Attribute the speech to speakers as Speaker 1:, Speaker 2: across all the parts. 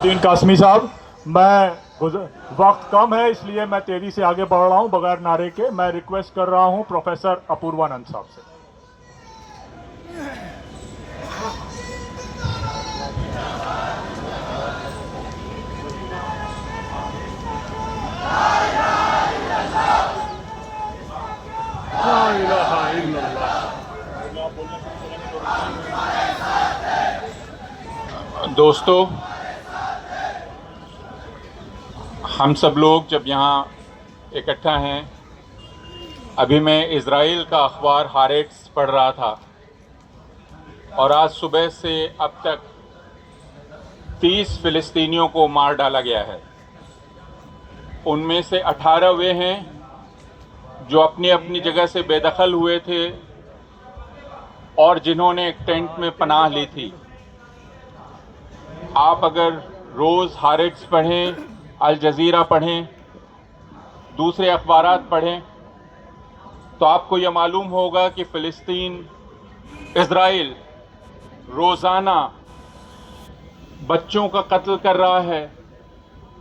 Speaker 1: तीन कासमी साहब, वक्त कम है इसलिए मैं तेजी से आगे बढ़ रहा हूं बगैर नारे के। मैं रिक्वेस्ट कर रहा हूं प्रोफेसर अपूर्वानंद साहब से।
Speaker 2: दोस्तों, हम सब लोग जब यहाँ इकट्ठा हैं, अभी मैं इज़राइल का अखबार हारेट्स पढ़ रहा था और आज सुबह से अब तक 30 फ़िलिस्तीनियों को मार डाला गया है। उनमें से 18 वे हैं जो अपनी अपनी जगह से बेदखल हुए थे और जिन्होंने एक टेंट में पनाह ली थी। आप अगर रोज़ हारेट्स पढ़ें, अल जज़ीरा पढ़ें, दूसरे अखबारात पढ़ें, तो आपको यह मालूम होगा कि फ़िलिस्तीन, इज़राइल रोज़ाना बच्चों का कत्ल कर रहा है,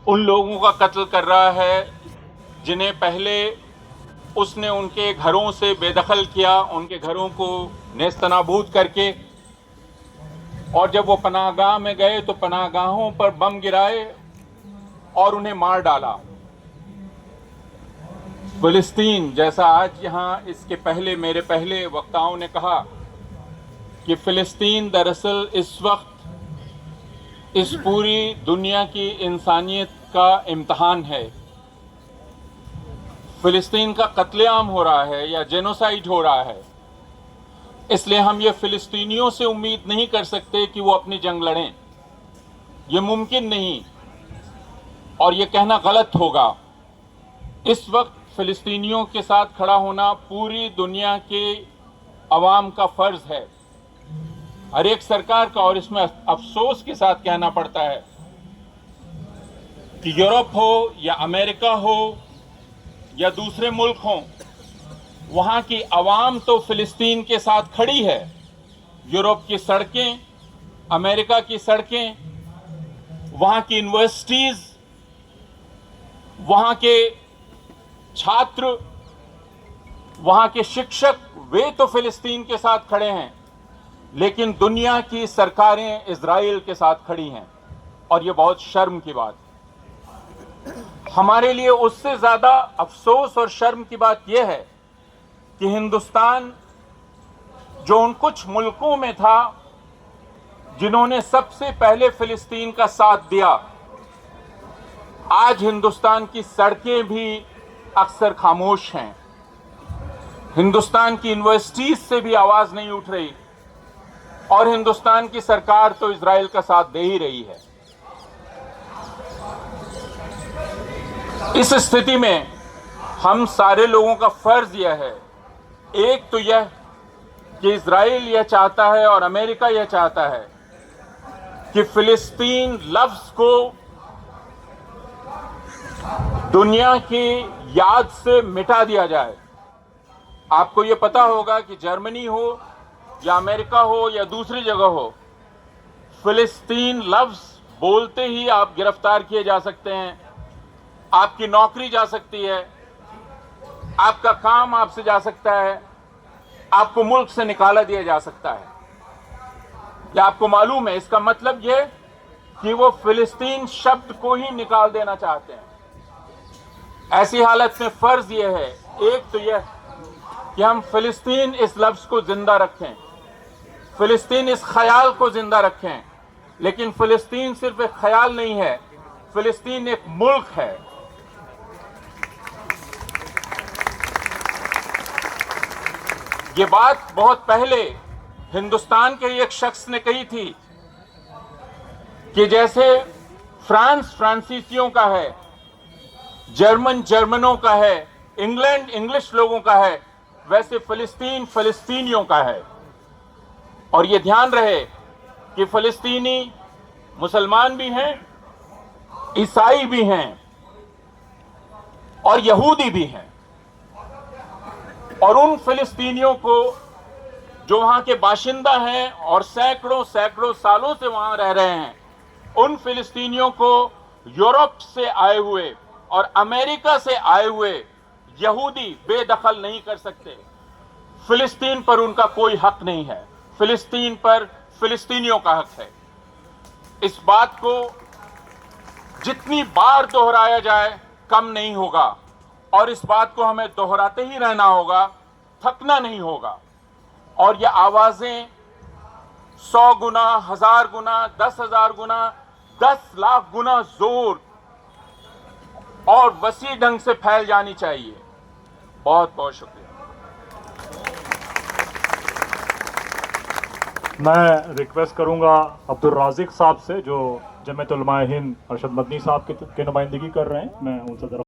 Speaker 2: उन लोगों का कत्ल कर रहा है जिन्हें पहले उसने उनके घरों से बेदखल किया, उनके घरों को नेस्तनाबूद करके, और जब वो पनाहगाह में गए तो पनाहगाहों पर बम गिराए और उन्हें मार डाला। फ़िलिस्तीन, जैसा आज यहाँ इसके पहले मेरे पहले वक्ताओं ने कहा कि फ़िलिस्तीन दरअसल इस वक्त इस पूरी दुनिया की इंसानियत का इम्तहान है। फ़िलिस्तीन का कत्लेआम हो रहा है या जेनोसाइड हो रहा है, इसलिए हम ये फ़िलिस्तीनियों से उम्मीद नहीं कर सकते कि वो अपनी जंग लड़ें। ये मुमकिन नहीं और ये कहना गलत होगा। इस वक्त फ़िलिस्तीनियों के साथ खड़ा होना पूरी दुनिया के अवाम का फ़र्ज़ है, हर एक सरकार का। और इसमें अफसोस के साथ कहना पड़ता है कि यूरोप हो या अमेरिका हो या दूसरे मुल्क हों, वहाँ की आवाम तो फ़िलिस्तीन के साथ खड़ी है। यूरोप की सड़कें, अमेरिका की सड़कें, वहाँ की यूनिवर्सिटीज़, वहाँ के छात्र, वहाँ के शिक्षक, वे तो फ़िलिस्तीन के साथ खड़े हैं, लेकिन दुनिया की सरकारें इज़राइल के साथ खड़ी हैं। और ये बहुत शर्म की बात है। हमारे लिए उससे ज़्यादा अफसोस और शर्म की बात यह है कि हिंदुस्तान, जो उन कुछ मुल्कों में था जिन्होंने सबसे पहले फ़िलिस्तीन का साथ दिया, आज हिंदुस्तान की सड़कें भी अक्सर खामोश हैं। हिंदुस्तान की यूनिवर्सिटीज़ से भी आवाज़ नहीं उठ रही और हिंदुस्तान की सरकार तो इज़राइल का साथ दे ही रही है। इस स्थिति में हम सारे लोगों का फ़र्ज़ यह है, एक तो यह कि इज़राइल यह चाहता है और अमेरिका यह चाहता है कि फ़िलिस्तीन लफ्ज़ को दुनिया की याद से मिटा दिया जाए। आपको यह पता होगा कि जर्मनी हो या अमेरिका हो या दूसरी जगह हो, फ़िलिस्तीन लफ्ज़ बोलते ही आप गिरफ्तार किए जा सकते हैं, आपकी नौकरी जा सकती है, आपका काम आपसे जा सकता है, आपको मुल्क से निकाला दिया जा सकता है। या आपको मालूम है, इसका मतलब यह कि वो फ़िलिस्तीन शब्द को ही निकाल देना चाहते हैं। ऐसी हालत में फ़र्ज़ यह है, एक तो यह कि हम फ़िलिस्तीन इस लफ्ज़ को ज़िंदा रखें, फ़िलिस्तीन इस ख्याल को ज़िंदा रखें। लेकिन फ़िलिस्तीन सिर्फ एक ख्याल नहीं है, फ़िलिस्तीन एक मुल्क है। ये बात बहुत पहले हिंदुस्तान के एक शख्स ने कही थी कि जैसे फ्रांस फ्रांसीसियों का है, जर्मन जर्मनों का है, इंग्लैंड इंग्लिश लोगों का है, वैसे फ़िलिस्तीन फ़िलिस्तीनियों का है। और ये ध्यान रहे कि फ़िलिस्तीनी मुसलमान भी हैं, ईसाई भी हैं और यहूदी भी हैं। और उन फ़िलिस्तीनियों को जो वहाँ के बाशिंदा हैं और सैकड़ों सैकड़ों सालों से वहाँ रह रहे हैं, उन फिलिस्तीनियों को यूरोप से आए हुए और अमेरिका से आए हुए यहूदी बेदखल नहीं कर सकते। फिलिस्तीन पर उनका कोई हक नहीं है, फिलिस्तीन पर फिलिस्तीनियों का हक है। इस बात को जितनी बार दोहराया जाए कम नहीं होगा और इस बात को हमें दोहराते ही रहना होगा, थकना नहीं होगा। और ये आवाजें 100 गुना, 1000 गुना, 10,000 गुना, 10 लाख गुना जोर और वसी ढंग से फैल जानी चाहिए। बहुत बहुत शुक्रिया।
Speaker 1: मैं रिक्वेस्ट करूंगा अब्दुल राज़िक साहब से, जो जमीयत उलमा ए हिंद अरशद मदनी साहब के नुमाइंदगी कर रहे हैं, मैं उनसे जरा